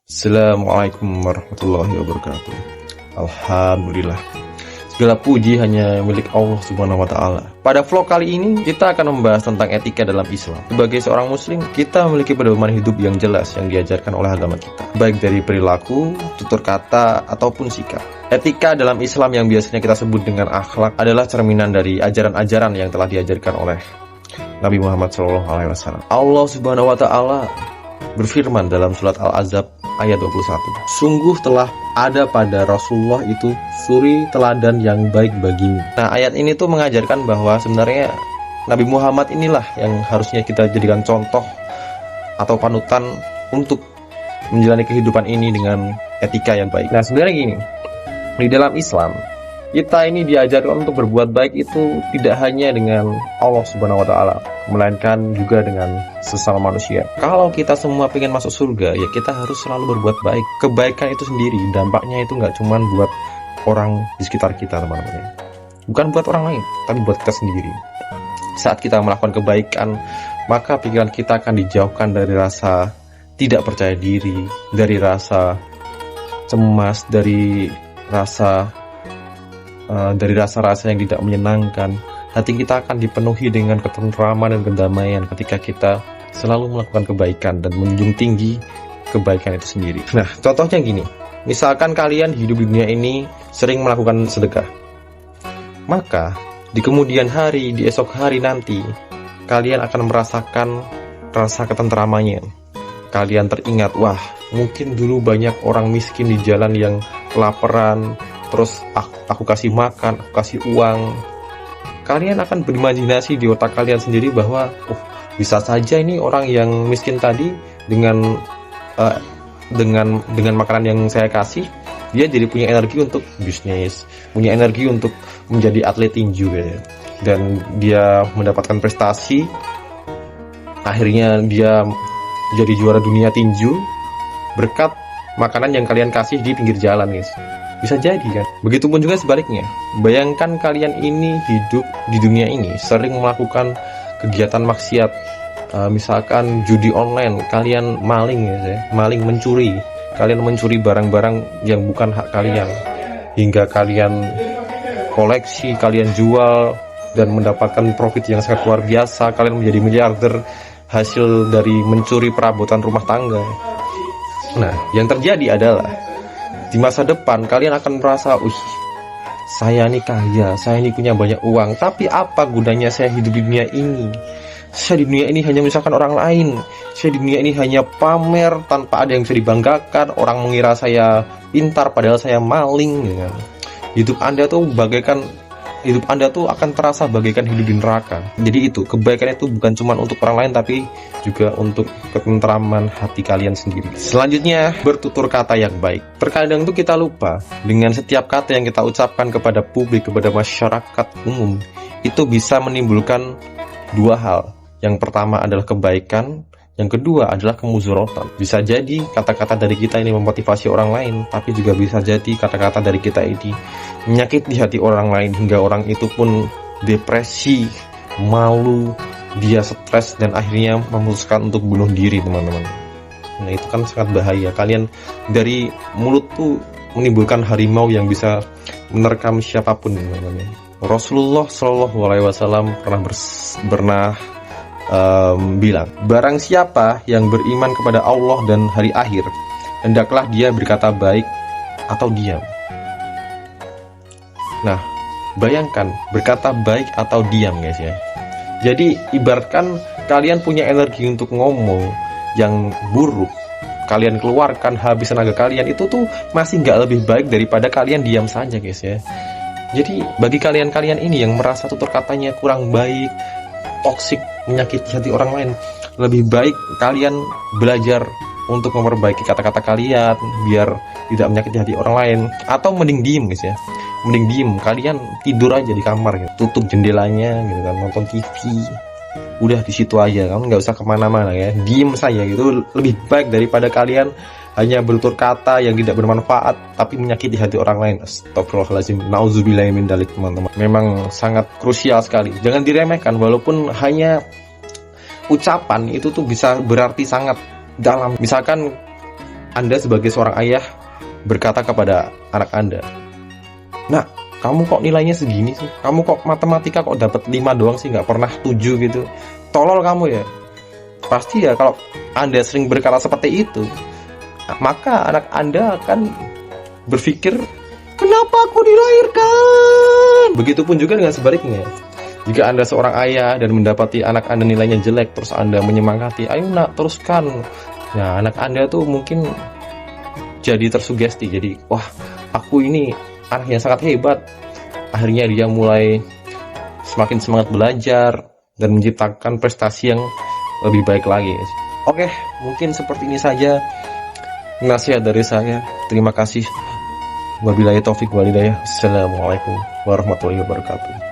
Assalamualaikum warahmatullahi wabarakatuh. Alhamdulillah, segala puji hanya milik Allah Subhanahu wa Ta'ala. Pada vlog kali ini, kita akan membahas tentang etika dalam Islam. Sebagai seorang Muslim, kita memiliki pedoman hidup yang jelas yang diajarkan oleh agama kita, baik dari perilaku, tutur kata, ataupun sikap. Etika dalam Islam yang biasanya kita sebut dengan akhlak adalah cerminan dari ajaran-ajaran yang telah diajarkan oleh Nabi Muhammad SAW. Allah Subhanahu wa Ta'ala berfirman dalam surat Al-Ahzab ayat 21, sungguh telah ada pada Rasulullah itu suri teladan yang baik bagimu. Nah, ayat ini tuh mengajarkan bahwa sebenarnya Nabi Muhammad inilah yang harusnya kita jadikan contoh atau panutan untuk menjalani kehidupan ini dengan etika yang baik. Nah, sebenarnya gini, di dalam Islam kita ini diajarkan untuk berbuat baik itu tidak hanya dengan Allah Subhanahu wa Ta'ala, melainkan juga dengan sesama manusia. Kalau kita semua pengen masuk surga, ya kita harus selalu berbuat baik. Kebaikan itu sendiri, dampaknya itu nggak cuma buat orang di sekitar kita, teman-teman. Bukan buat orang lain, tapi buat kita sendiri. Saat kita melakukan kebaikan, maka pikiran kita akan dijauhkan dari rasa tidak percaya diri, dari rasa cemas, dari rasa-rasa yang tidak menyenangkan. Hati kita akan dipenuhi dengan ketentraman dan kedamaian ketika kita selalu melakukan kebaikan dan menjunjung tinggi kebaikan itu sendiri. Nah, contohnya gini, misalkan kalian hidup di dunia ini sering melakukan sedekah, maka di kemudian hari, di esok hari nanti, kalian akan merasakan rasa ketentramannya. Kalian teringat, wah, mungkin dulu banyak orang miskin di jalan yang kelaparan, terus aku kasih makan, aku kasih uang. Kalian akan berimajinasi di otak kalian sendiri bahwa bisa saja ini orang yang miskin tadi dengan makanan yang saya kasih, dia jadi punya energi untuk bisnis, punya energi untuk menjadi atlet tinju ya. Dan dia mendapatkan prestasi, akhirnya dia jadi juara dunia tinju berkat makanan yang kalian kasih di pinggir jalan, guys. Bisa jadi kan. Begitupun juga sebaliknya. Bayangkan kalian ini hidup di dunia ini sering melakukan kegiatan maksiat, misalkan judi online, kalian maling ya, maling, mencuri. Kalian mencuri barang-barang yang bukan hak kalian, hingga kalian koleksi, kalian jual dan mendapatkan profit yang sangat luar biasa. Kalian menjadi miliarder hasil dari mencuri perabotan rumah tangga. Nah, yang terjadi adalah di masa depan kalian akan merasa, saya ini kaya, saya ini punya banyak uang, tapi apa gunanya saya hidup di dunia ini? Saya di dunia ini hanya misalkan orang lain. Saya di dunia ini hanya pamer tanpa ada yang bisa dibanggakan. Orang mengira saya pintar padahal saya maling ya. Hidup Anda tuh akan terasa bagaikan hidup di neraka. Jadi itu, kebaikan itu bukan cuma untuk orang lain, tapi juga untuk ketentraman hati kalian sendiri. Selanjutnya, bertutur kata yang baik. Terkadang tuh kita lupa dengan setiap kata yang kita ucapkan kepada publik, kepada masyarakat umum, itu bisa menimbulkan dua hal. Yang pertama adalah kebaikan, yang kedua adalah kemuzorotan. Bisa jadi kata-kata dari kita ini memotivasi orang lain, tapi juga bisa jadi kata-kata dari kita ini menyakiti hati orang lain hingga orang itu pun depresi, malu, dia stres dan akhirnya memutuskan untuk bunuh diri, teman-teman. Nah, itu kan sangat bahaya. Kalian dari mulut tuh menimbulkan harimau yang bisa menerkam siapapun, teman-teman. Rasulullah SAW pernah bilang, barang siapa yang beriman kepada Allah dan hari akhir, hendaklah dia berkata baik atau diam. Nah, bayangkan berkata baik atau diam, guys ya. Jadi ibaratkan kalian punya energi untuk ngomong yang buruk, kalian keluarkan habis tenaga kalian, itu tuh masih nggak lebih baik daripada kalian diam saja, guys ya. Jadi bagi kalian ini yang merasa tutur katanya kurang baik, toksik, menyakiti hati orang lain, lebih baik kalian belajar untuk memperbaiki kata-kata kalian biar tidak menyakiti hati orang lain. Atau mending diem, guys ya. Mending diem, kalian tidur aja di kamar gitu. Tutup jendelanya gitu kan, nonton TV, udah di situ aja, kamu nggak usah kemana-mana ya, diem saja gitu. Lebih baik daripada kalian hanya bertutur kata yang tidak bermanfaat tapi menyakiti hati orang lain. Astagfirullahaladzim, nauzubillahi min dzalik, teman-teman. Memang sangat krusial sekali, jangan diremehkan. Walaupun hanya ucapan itu tuh bisa berarti sangat dalam. Misalkan Anda sebagai seorang ayah berkata kepada anak Anda, "Nak, kamu kok nilainya segini sih? Kamu kok matematika kok dapat 5 doang sih, nggak pernah 7 gitu. Tolol kamu ya." Pasti ya kalau Anda sering berkata seperti itu, maka anak Anda akan berpikir, "Kenapa aku dilahirkan?" Begitupun juga dengan sebaliknya. Jika Anda seorang ayah dan mendapati anak Anda nilainya jelek, terus Anda menyemangati, "Ayo nak, teruskan." Nah, anak Anda tuh mungkin jadi tersugesti. Jadi, wah, aku ini anak yang sangat hebat. Akhirnya dia mulai semakin semangat belajar dan menciptakan prestasi yang lebih baik lagi. Oke, mungkin seperti ini saja nasihat dari saya. Terima kasih. Wabillahi taufik walhidayah. Assalamualaikum warahmatullahi wabarakatuh.